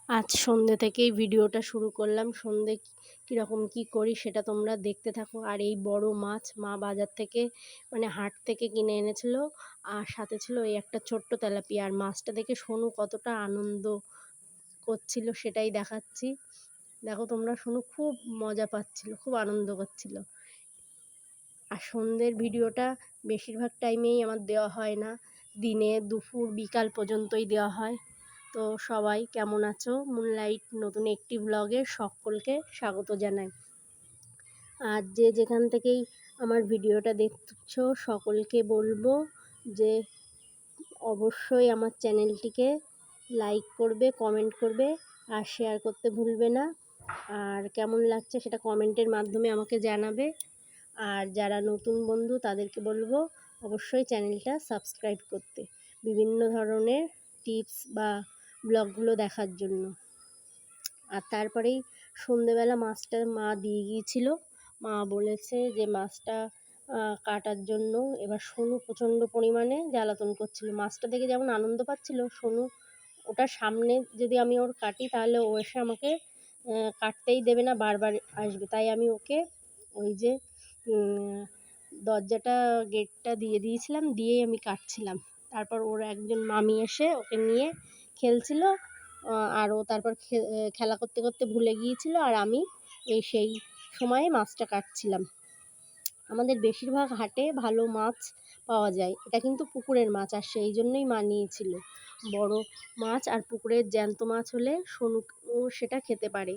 আজ সন্ধ্যে থেকেই ভিডিওটা শুরু করলাম। সন্ধ্যে কীরকম কী করি সেটা তোমরা দেখতে থাকো। আর এই বড় মাছ মা বাজার থেকে মানে হাট থেকে কিনে এনেছিল, আর সাথে ছিল এই একটা ছোট্ট তেলাপিয়া। আর মাছটা দেখে সোনু কতটা আনন্দ করছিল সেটাই দেখাচ্ছি। দেখো তোমরা, সোনু খুব মজা পাচ্ছিল, খুব আনন্দ করছিল। আর সন্ধ্যের ভিডিওটা বেশিরভাগ টাইমেই আমার দেওয়া হয় না, দিনে দুপুর বিকাল পর্যন্তই দেওয়া হয়। তো সবাই কেমন আছো? মুনলাইট নতুন একটি ব্লগে সকলকে স্বাগত জানাই। আর যে যেখান থেকেই আমার ভিডিওটা দেখছো সকলকে বলবো যে অবশ্যই আমার চ্যানেলটিকে লাইক করবে, কমেন্ট করবে আর শেয়ার করতে ভুলবে না। আর কেমন লাগছে সেটা কমেন্টের মাধ্যমে আমাকে জানাবে। আর যারা নতুন বন্ধু তাদেরকে বলবো অবশ্যই চ্যানেলটা সাবস্ক্রাইব করতে, বিভিন্ন ধরনের টিপস বা ব্লগগুলো দেখার জন্য। আর তারপরেই সন্ধেবেলা মাছটা মা দিয়ে গিয়েছিল। মা বলেছে যে মাছটা কাটার জন্য। এবার সোনু প্রচণ্ড পরিমাণে জ্বালাতন করছিল। মাছটা দেখে যেমন আনন্দ পাচ্ছিল, সোনু ওটার সামনে যদি আমি ওর কাটি তাহলে ও এসে আমাকে কাটতেই দেবে না, বারবার আসবে। তাই আমি ওকে ওই যে দরজাটা গেটটা দিয়ে দিয়েছিলাম, দিয়েই আমি কাটছিলাম। তারপর ওর একজন মামি এসে ওকে নিয়ে খেলছিল, আর ও তারপর খেলা করতে করতে ভুলে গিয়েছিল, আর আমি সেই সময়ে মাছটা কাটছিলাম। আমাদের বেশিরভাগ হাটে ভালো মাছ পাওয়া যায়। এটা কিন্তু পুকুরের মাছ, আর সেই জন্যই মা নিয়েছিল। বড় মাছ আর পুকুরের জ্যান্ত মাছ হলে সোনু সেটা খেতে পারে।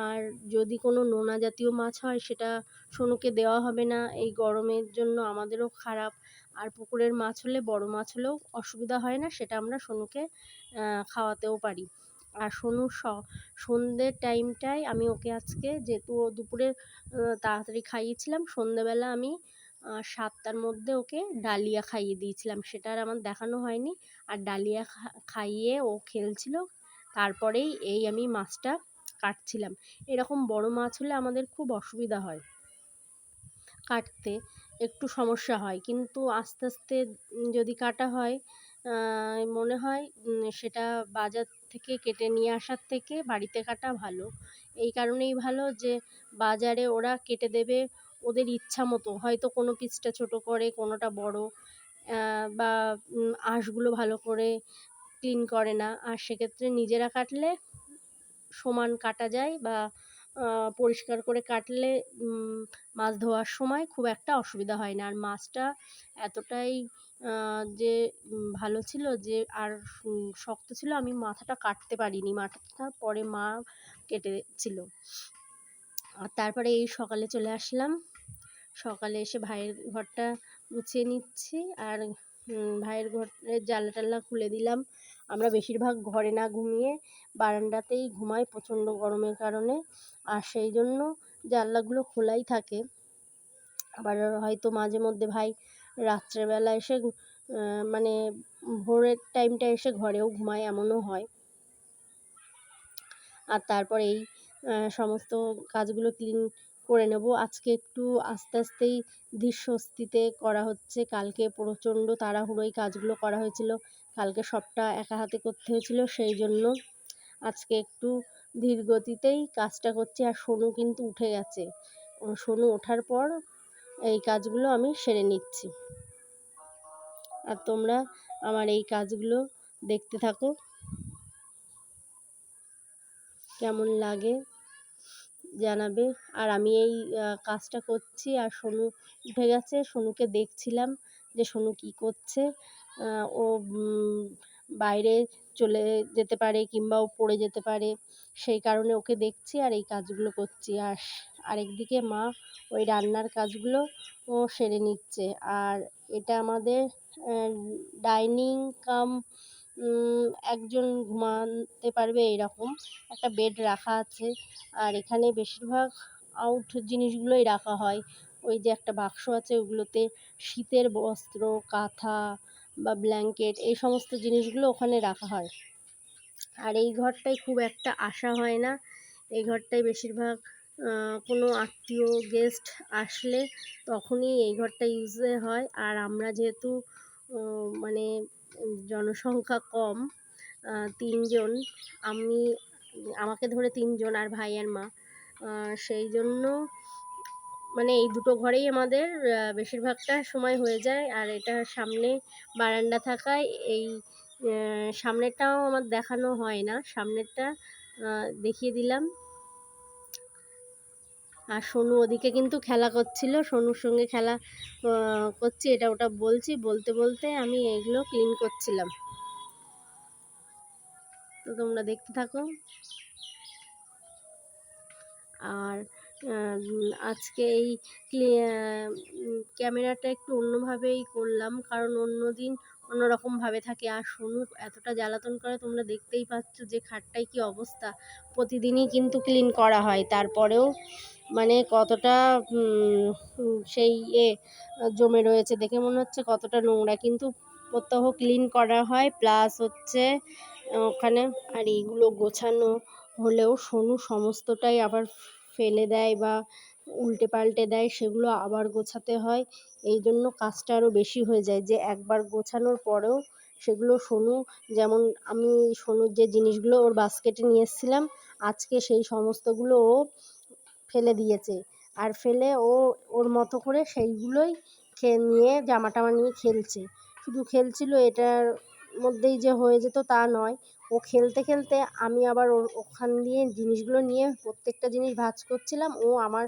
আর যদি কোনো নোনা জাতীয় মাছ হয় সেটা সোনুকে দেওয়া হবে না, এই গরমের জন্য আমাদেরও খারাপ। আর পুকুরের মাছ হলে, বড় মাছ হলেও অসুবিধা হয় না, সেটা আমরা সোনুকে খাওয়াতেও পারি। আর সোনু সন্ধ্যের টাইমটায় আমি ওকে আজকে, যেহেতু ও দুপুরে তাড়াতাড়ি খাইয়েছিলাম, সন্ধ্যেবেলা আমি 7টার মধ্যে ওকে ডালিয়া খাইয়ে দিয়েছিলাম। সেটা আর আমার দেখানো হয়নি। আর ডালিয়া খাইয়ে ও খেলছিল, তারপরেই এই আমি মাছটা কাটছিলাম। এরকম বড় মাছ হলে আমাদের খুব অসুবিধা হয়, কাটতে একটু সমস্যা হয়, কিন্তু আস্তে আস্তে যদি কাটা হয় মনে হয় সেটা বাজার থেকে কেটে নিয়ে আসার থেকে বাড়িতে কাটা ভালো। এই কারণেই ভালো যে বাজারে ওরা কেটে দেবে ওদের ইচ্ছা মতো, হয়তো কোনো পিসটা ছোটো করে, কোনোটা বড়, বা আঁশগুলো ভালো করে ক্লিন করে না। আর সেক্ষেত্রে নিজেরা কাটলে সমান কাটা যায়, বা পরিষ্কার করে কাটলে মাছ ধোয়ার সময় খুব একটা অসুবিধা হয় না। আর মাছটা এতটাই যে ভালো ছিল যে, আর শক্ত ছিল, আমি মাথাটা কাটতে পারিনি, মাথাটা পরে মা কেটেছিল। আর তারপরে এই সকালে চলে আসলাম। সকালে এসে ভাইয়ের ঘরটা গুছিয়ে নিচ্ছি, আর ভাইয়ের ঘরের জানলা টাল্লা খুলে দিলাম। আমরা বেশিরভাগ ঘরে না ঘুমিয়ে বারান্দাতেই ঘুমাই প্রচণ্ড গরমের কারণে, আর সেই জন্য জানলাগুলো খোলাই থাকে। আবার হয়তো মাঝে মধ্যে ভাই রাত্রেবেলা এসে মানে ভোরের টাইমটা এসে ঘরেও ঘুমায়, এমনও হয়। আর তারপর এই সমস্ত কাজগুলো ক্লিন করে নেব। আজকে একটু আস্তে আস্তেই ধীর স্বস্তিতে করা হচ্ছে। কালকে প্রচণ্ড তাড়াহুড়োয় কাজগুলো করা হয়েছিল, কালকে সবটা একা হাতে করতে হয়েছিল, সেই জন্য আজকে একটু ধীর গতিতেই কাজটা করছি। আর সোনু কিন্তু উঠে গেছে, সোনু ওঠার পর এই কাজগুলো আমি সেরে নিচ্ছি। আর তোমরা আমার এই কাজগুলো দেখতে থাকো, কেমন লাগে জানাবে। আর আমি এই কাজটা করছি, আর সোনু উঠে গেছে। সোনুকে দেখছিলাম যে সোনু কী করছে। ও বাইরে চলে যেতে পারে কিংবা ও পড়ে যেতে পারে, সেই কারণে ওকে দেখছি আর এই কাজগুলো করছি। আর আরেকদিকে মা ওই রান্নার কাজগুলো ও সেরে নিচ্ছে। আর এটা আমাদের ডাইনিং কাম একজন ঘুমাতে পারবে এইরকম একটা বেড রাখা আছে। আর এখানে বেশিরভাগ আউট জিনিসগুলোই রাখা হয়। ওই যে একটা বাক্স আছে, ওগুলোতে শীতের বস্ত্র, কাঁথা বা ব্ল্যাঙ্কেট, এই সমস্ত জিনিসগুলো ওখানে রাখা হয়। আর এই ঘরটায় খুব একটা আসা হয় না, এই ঘরটায় বেশিরভাগ কোনো আত্মীয় গেস্ট আসলে তখনই এই ঘরটা ইউজে হয়। আর আমরা যেহেতু মানে জনসংখ্যা কম, তিনজন, আমি আমাকে ধরে তিনজন আর ভাই আর মা। সেই জন্য মানে এই দুটো ঘরেই আমাদের বেশিরভাগটা সময় হয়ে যায়। আর এটা সামনে বারান্দা থাকায় এই সামনেরটাও আমার দেখানো হয় না, সামনেরটা দেখিয়ে দিলাম। আর সোনু ওদিকে কিন্তু খেলা করছিল, সোনুর সঙ্গে খেলা করছি, এটা ওটা বলছি, বলতে বলতে আমি এইগুলো ক্লিন করছিলাম। তো তোমরা দেখতে থাকো। আর আজকে এই ক্যামেরাটা একটু অন্যভাবেই করলাম, কারণ অন্যদিন অন্যরকমভাবে থাকে। আর সোনু এতটা জ্বালাতন করে, তোমরা দেখতেই পাচ্ছ যে খাটটায় কি অবস্থা। প্রতিদিনই কিন্তু ক্লিন করা হয়, তারপরেও মানে কতটা সেই জমে রয়েছে, দেখে মনে হচ্ছে কতটা নোংরা, কিন্তু প্রত্যহ ক্লিন করা হয়। প্লাস হচ্ছে ওখানে আর এইগুলো গোছানো হলেও সোনু সমস্তটাই আবার ফেলে দেয় বা উল্টে পাল্টে দেয়, সেগুলো আবার গোছাতে হয়। এই জন্য কাজটা আরও বেশি হয়ে যায়, যে একবার গোছানোর পরেও সেগুলো সোনু, যেমন আমি সোনুর যে জিনিসগুলো ওর বাস্কেটে নিয়ে এসেছিলাম, আজকে সেই সমস্তগুলো ও ফেলে দিয়েছে। আর ফেলে ও ওর মতো করে সেইগুলোই নিয়ে জামা টামা নিয়ে খেলছে। শুধু খেলছিল, এটার মধ্যেই যে হয়ে যেত তা নয়। ও খেলতে খেলতে আমি আবার ওখান দিয়ে জিনিসগুলো নিয়ে প্রত্যেকটা জিনিস ভাঁজ করছিলাম, ও আমার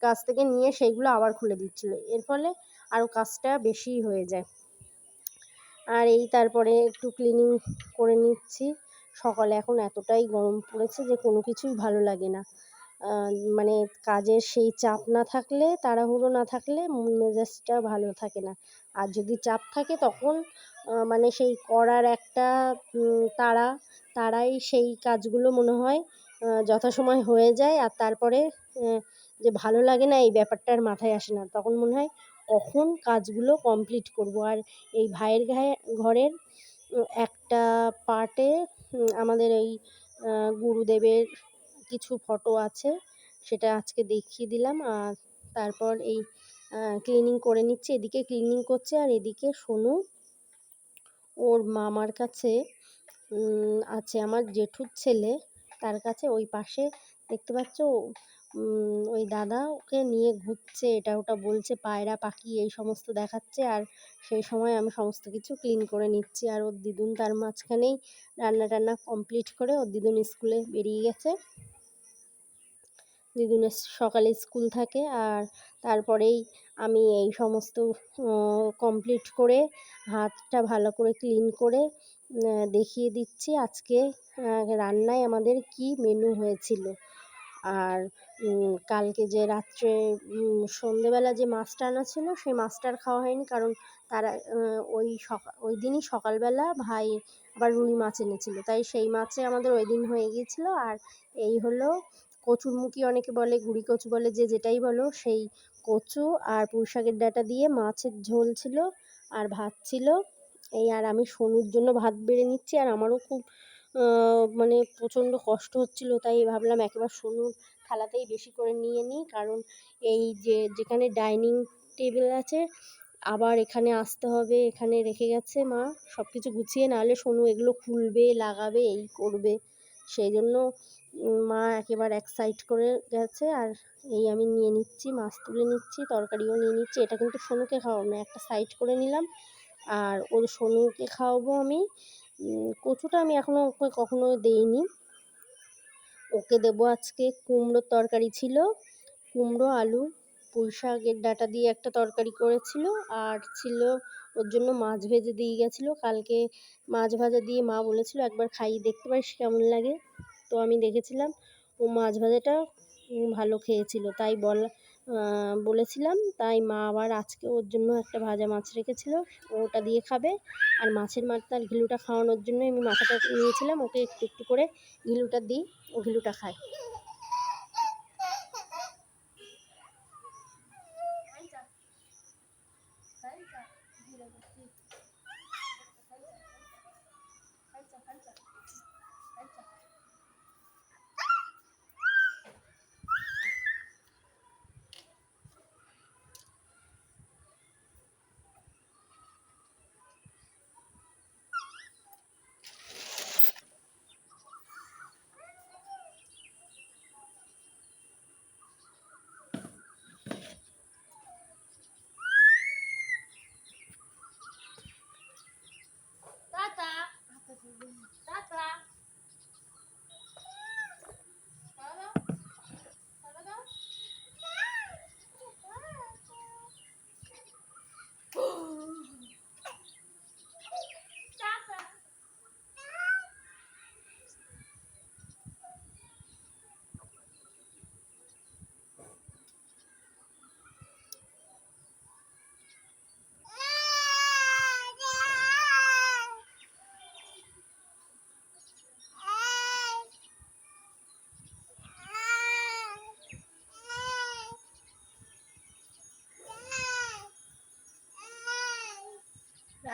কাছ থেকে নিয়ে সেইগুলো আবার খুলে দিচ্ছিল। এর ফলে আরও কাজটা বেশি হয়ে যায়। আর এই তারপরে একটু ক্লিনিং করে নিচ্ছি। সকালে এখন এতটাই গরম পড়েছে যে কোনো কিছুই ভালো লাগে না। মানে কাজের সেই চাপ না থাকলে, তাড়াহুড়ো না থাকলে মন মেজাজটা ভালো থাকে না। আর যদি চাপ থাকে তখন মানে সেই করার একটা তাড়ায় সেই কাজগুলো মনে হয় যথাসময়ে হয়ে যায়। আর তারপরে যে ভালো লাগে না এই ব্যাপারটা আর মাথায় আসে না। তখন মনে হয় কখন কাজগুলো কমপ্লিট করব। আর এই ভাইয়ের ঘরের একটা পার্টে আমাদের এই গুরুদেবের কিছু ফটো আছে, সেটা আজকে দেখিয়ে দিলাম। আর তারপর এই ক্লিনিং করে নিচ্ছে, এদিকে ক্লিনিং করছে আর এদিকে সোনু ওর মামার কাছে আছে, আমার জেঠুর ছেলে, তার কাছে ওই পাশে দেখতে পাচ্ছ ওই দাদা ওকে নিয়ে ঘুরছে, এটা ওটা বলছে, পায়রা পাখি এই সমস্ত দেখাচ্ছে। আর সেই সময় আমি সমস্ত কিছু ক্লিন করে নিচ্ছি। আর ওর দিদুন তার মাঝখানেই রান্না টান্না কমপ্লিট করে ওর দিদুন স্কুলে বেরিয়ে গেছে। দিদুনের সকালে স্কুল থাকে। আর তারপরেই আমি এই সমস্ত কমপ্লিট করে হাতটা ভালো করে ক্লিন করে দেখিয়ে দিচ্ছি আজকে রান্নায় আমাদের কি মেনু হয়েছিল। আর কালকে যে রাত্রে সন্ধেবেলা যে মাছটা আনা ছিল, সেই মাছটা আর খাওয়া হয়নি, কারণ তারা ওই দিনই সকালবেলা ভাই আবার রুই মাছ এনেছিল, তাই সেই মাছে আমাদের ওই দিন হয়ে গিয়েছিল। আর এই হলো কচুরমুখী অনেকে বলে, গুঁড়ি কচু বলে, যে যেটাই বলো, সেই কচু আর পুঁই শাকের ডাঁটা দিয়ে মাছের ঝোল ছিল আর ভাত ছিল। এই আর আমি সোনুর জন্য ভাত বেড়ে নিচ্ছি। আর আমারও খুব মানে প্রচণ্ড কষ্ট হচ্ছিল, তাই ভাবলাম একেবারে সোনুর থালাতেই বেশি করে নিয়ে নিই, কারণ এই যেখানে ডাইনিং টেবিল আছে আবার এখানে আসতে হবে, এখানে রেখে গেছে মা সব কিছু গুছিয়ে, নাহলে সোনু এগুলো খুলবে, লাগাবে, এই করবে। সেই জন্য মা একেবারে এক সাইড করে গেছে। আর এই আমি নিয়ে নিচ্ছি, মাছ তুলে নিচ্ছি, তরকারিও নিয়ে নিচ্ছি। এটা কিন্তু সোনুকে খাওয়াবো না, একটা সাইড করে নিলাম। আর ওর সোনুকে খাওয়াবো আমি। কচুটা আমি এখনও ওকে কখনো দেইনি, ওকে দেবো আজকে কুমড়োর তরকারি ছিল, কুমড়ো আলু পুঁই শাকের ডাঁটা দিয়ে একটা তরকারি করেছিল। আর ছিল ওর জন্য মাছ ভেজে দিয়ে গেছিলো কালকে। মাছ ভাজা দিয়ে মা বলেছিল একবার খাইয়ে দেখতে পারিস কেমন লাগে। তো আমি দেখেছিলাম ও মাছ ভাজাটা ভালো খেয়েছিল, তাই বলেছিলাম, তাই মা আবার আজকে ওর জন্য একটা ভাজা মাছ রেখেছিল, ওটা দিয়ে খাবে। আর মাছের মাথার ঘিলুটা খাওয়ানোর জন্য আমি মাথাটা নিয়েছিলাম, ওকে একটু একটু করে ঘিলুটা দিই, ও ঘিলুটা খায়।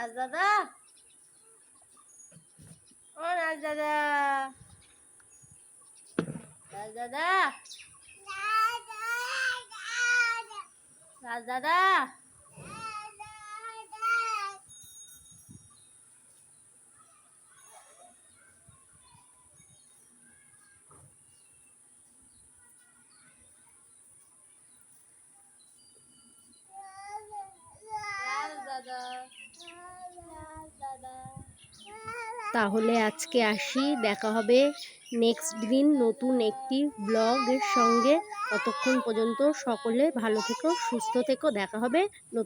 রাজ দাদা, ও রাজ দাদা, রাজ দাদা, রাজ দাদা, তাহলে আজকে আসি, দেখা হবে নেক্সট দিন নতুন একটি ব্লগের সঙ্গে। ততক্ষণ পর্যন্ত সকলে ভালো থেকো, সুস্থ থেকো, দেখা হবে নতুন